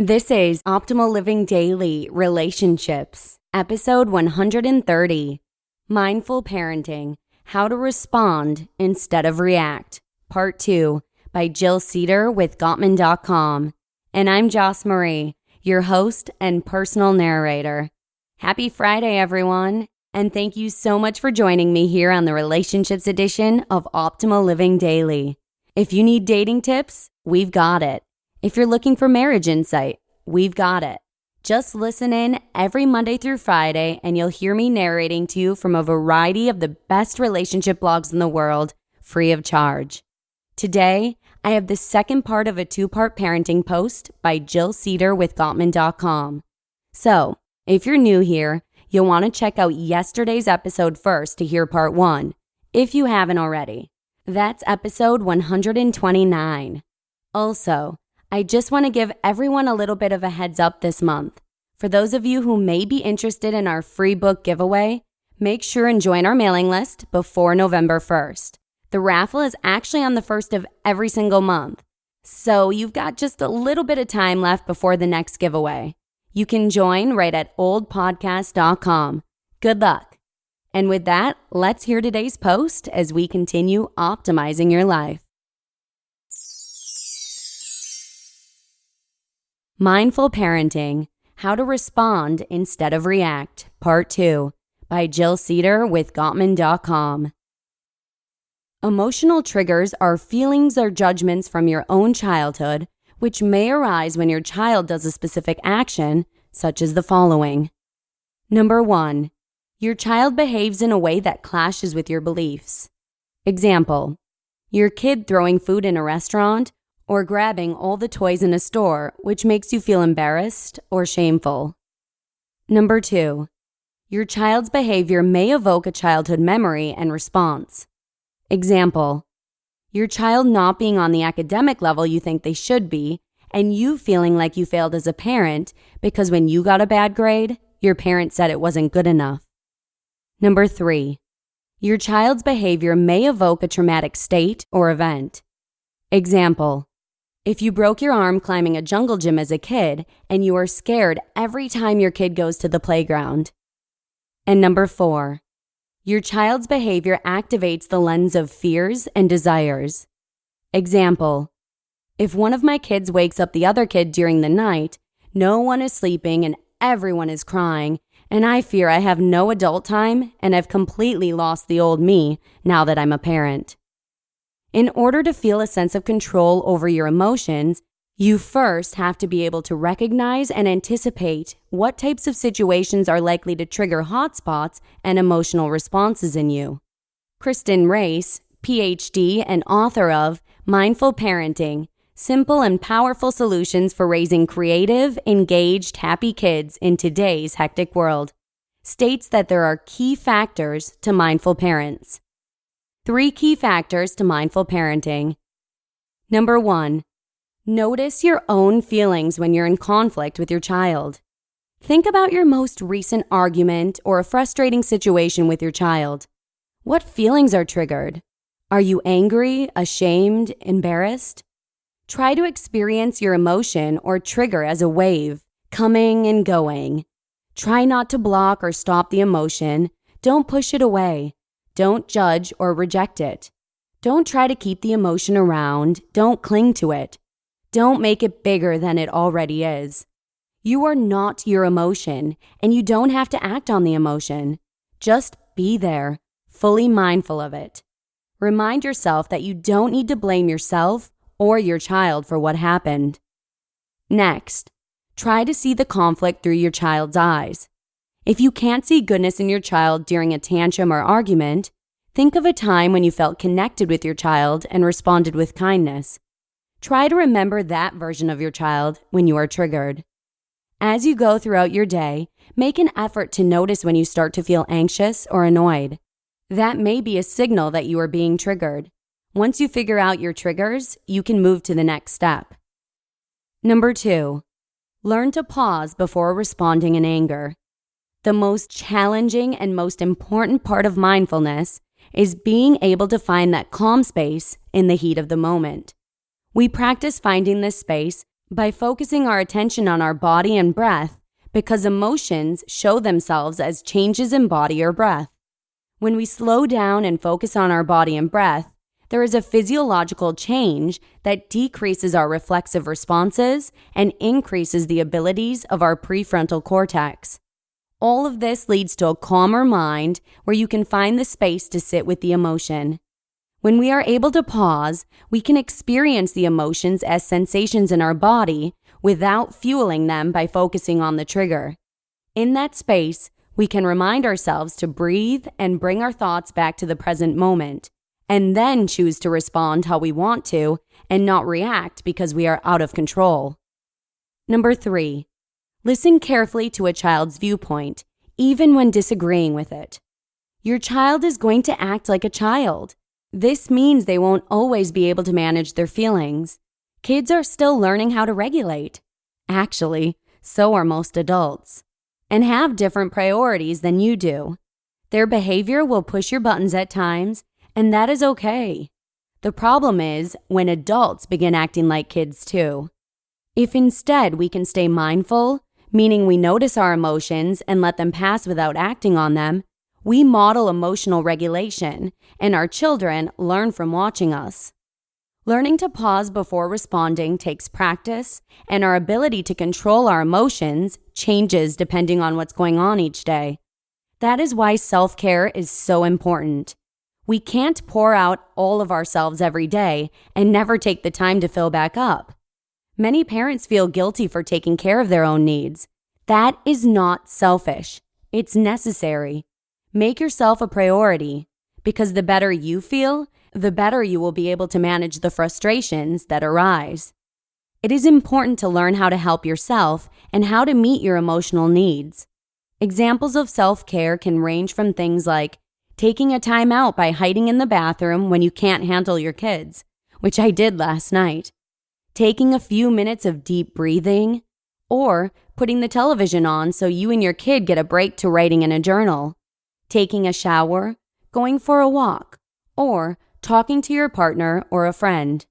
This is Optimal Living Daily Relationships, episode 130, Mindful Parenting, How to Respond Instead of React, part 2, by Ceder with Gottman.com. And I'm Joss Marie, your host and personal narrator. Happy Friday, everyone, and thank you so much for joining me here on the Relationships edition of Optimal Living Daily. If you need dating tips, we've got it. If you're looking for marriage insight, we've got it. Just listen in every Monday through Friday and you'll hear me narrating to you from a variety of the best relationship blogs in the world, free of charge. Today, I have the second part of a two-part parenting post by Ceder with Gottman.com. So, if you're new here, you'll want to check out yesterday's episode first to hear part 1, if you haven't already. That's episode 129. Also, I just want to give everyone a little bit of a heads up this month. For those of you who may be interested in our free book giveaway, make sure and join our mailing list before November 1st. The raffle is actually on the 1st of every single month, so you've got just a little bit of time left before the next giveaway. You can join right at oldpodcast.com. Good luck. And with that, let's hear today's post as we continue optimizing your life. Mindful Parenting, How to Respond Instead of React, Part 2, by Ceder with Gottman.com. Emotional triggers are feelings or judgments from your own childhood, which may arise when your child does a specific action, such as the following. Number 1. Your child behaves in a way that clashes with your beliefs. Example, your kid throwing food in a restaurant or grabbing all the toys in a store, which makes you feel embarrassed or shameful. Number 2. Your child's behavior may evoke a childhood memory and response. Example, your child not being on the academic level you think they should be, and you feeling like you failed as a parent because when you got a bad grade, your parent said it wasn't good enough. Number 3. Your child's behavior may evoke a traumatic state or event. Example, if you broke your arm climbing a jungle gym as a kid and you are scared every time your kid goes to the playground. And number 4, your child's behavior activates the lens of fears and desires. Example, if one of my kids wakes up the other kid during the night, no one is sleeping and everyone is crying, and I fear I have no adult time and I've completely lost the old me now that I'm a parent. In order to feel a sense of control over your emotions, you first have to be able to recognize and anticipate what types of situations are likely to trigger hotspots and emotional responses in you. Kristen Race, PhD and author of Mindful Parenting, Simple and Powerful Solutions for Raising Creative, Engaged, Happy Kids in Today's Hectic World, states that there are key factors to mindful parents. 3 key factors to mindful parenting. Number 1. Notice your own feelings when you're in conflict with your child. Think about your most recent argument or a frustrating situation with your child. What feelings are triggered? Are you angry, ashamed, embarrassed? Try to experience your emotion or trigger as a wave, coming and going. Try not to block or stop the emotion. Don't push it away. Don't judge or reject it. Don't try to keep the emotion around. Don't cling to it. Don't make it bigger than it already is. You are not your emotion, and you don't have to act on the emotion. Just be there, fully mindful of it. Remind yourself that you don't need to blame yourself or your child for what happened. Next, try to see the conflict through your child's eyes. If you can't see goodness in your child during a tantrum or argument, think of a time when you felt connected with your child and responded with kindness. Try to remember that version of your child when you are triggered. As you go throughout your day, make an effort to notice when you start to feel anxious or annoyed. That may be a signal that you are being triggered. Once you figure out your triggers, you can move to the next step. Number 2, learn to pause before responding in anger. The most challenging and most important part of mindfulness is being able to find that calm space in the heat of the moment. We practice finding this space By focusing our attention on our body and breath, because emotions show themselves as changes in body or breath. When we slow down and focus on our body and breath, there is a physiological change that decreases our reflexive responses and increases the abilities of our prefrontal cortex. All of this leads to a calmer mind where you can find the space to sit with the emotion. When we are able to pause, we can experience the emotions as sensations in our body without fueling them by focusing on the trigger. In that space, we can remind ourselves to breathe and bring our thoughts back to the present moment, and then choose to respond how we want to and not react because we are out of control. Number 3, listen carefully to a child's viewpoint, even when disagreeing with it. Your child is going to act like a child. This means they won't always be able to manage their feelings. Kids are still learning how to regulate. Actually, so are most adults, and have different priorities than you do. Their behavior will push your buttons at times, and that is okay. The problem is when adults begin acting like kids too. If instead we can stay mindful, meaning we notice our emotions and let them pass without acting on them, we model emotional regulation, and our children learn from watching us. Learning to pause before responding takes practice, and our ability to control our emotions changes depending on what's going on each day. That is why self-care is so important. We can't pour out all of ourselves every day and never take the time to fill back up. Many parents feel guilty for taking care of their own needs. That is not selfish. It's necessary. Make yourself a priority, because the better you feel, the better you will be able to manage the frustrations that arise. It is important to learn how to help yourself and how to meet your emotional needs. Examples of self-care can range from things like taking a time out by hiding in the bathroom when you can't handle your kids, which I did last night, taking a few minutes of deep breathing, or putting the television on so you and your kid get a break to writing in a journal, taking a shower, going for a walk, or talking to your partner or a friend.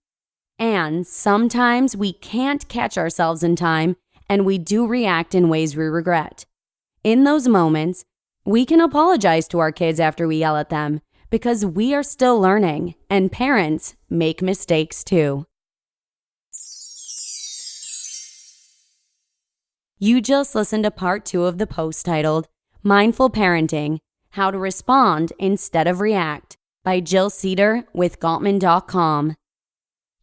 And sometimes we can't catch ourselves in time, and we do react in ways we regret. In those moments, we can apologize to our kids after we yell at them, because we are still learning, and parents make mistakes too. You just listened to part 2 of the post titled Mindful Parenting: How to Respond Instead of React by Jill Ceder with Gottman.com.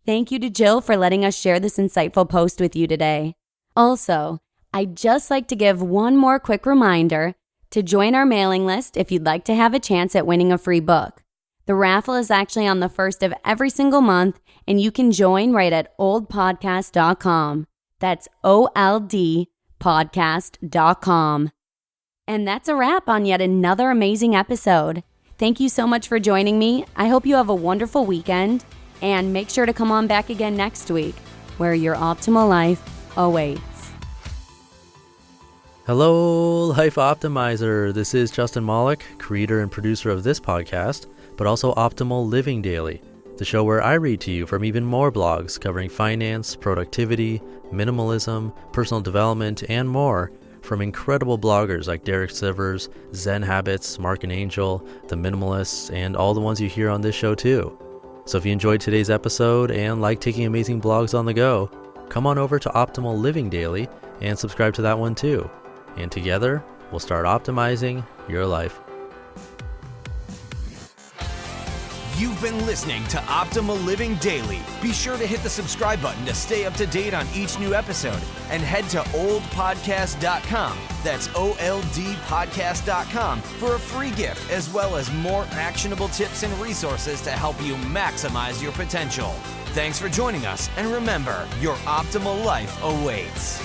Thank you to Jill for letting us share this insightful post with you today. Also, I'd just like to give one more quick reminder to join our mailing list if you'd like to have a chance at winning a free book. The raffle is actually on the first of every single month, and you can join right at oldpodcast.com. That's oldpodcast.com. And that's a wrap on yet another amazing episode. Thank you so much for joining me. I hope you have a wonderful weekend, and make sure to come on back again next week, where your optimal life awaits. Hello, Life Optimizer. This is Justin Malik, creator and producer of this podcast, but also Optimal Living Daily, the show where I read to you from even more blogs covering finance, productivity, minimalism, personal development, and more from incredible bloggers like Derek Sivers, Zen Habits, Mark and Angel, The Minimalists, and all the ones you hear on this show too. So if you enjoyed today's episode and like taking amazing blogs on the go, come on over to Optimal Living Daily and subscribe to that one too. And together, we'll start optimizing your life. You've been listening to Optimal Living Daily. Be sure to hit the subscribe button to stay up to date on each new episode, and head to oldpodcast.com. That's oldpodcast.com for a free gift, as well as more actionable tips and resources to help you maximize your potential. Thanks for joining us, and remember, your optimal life awaits.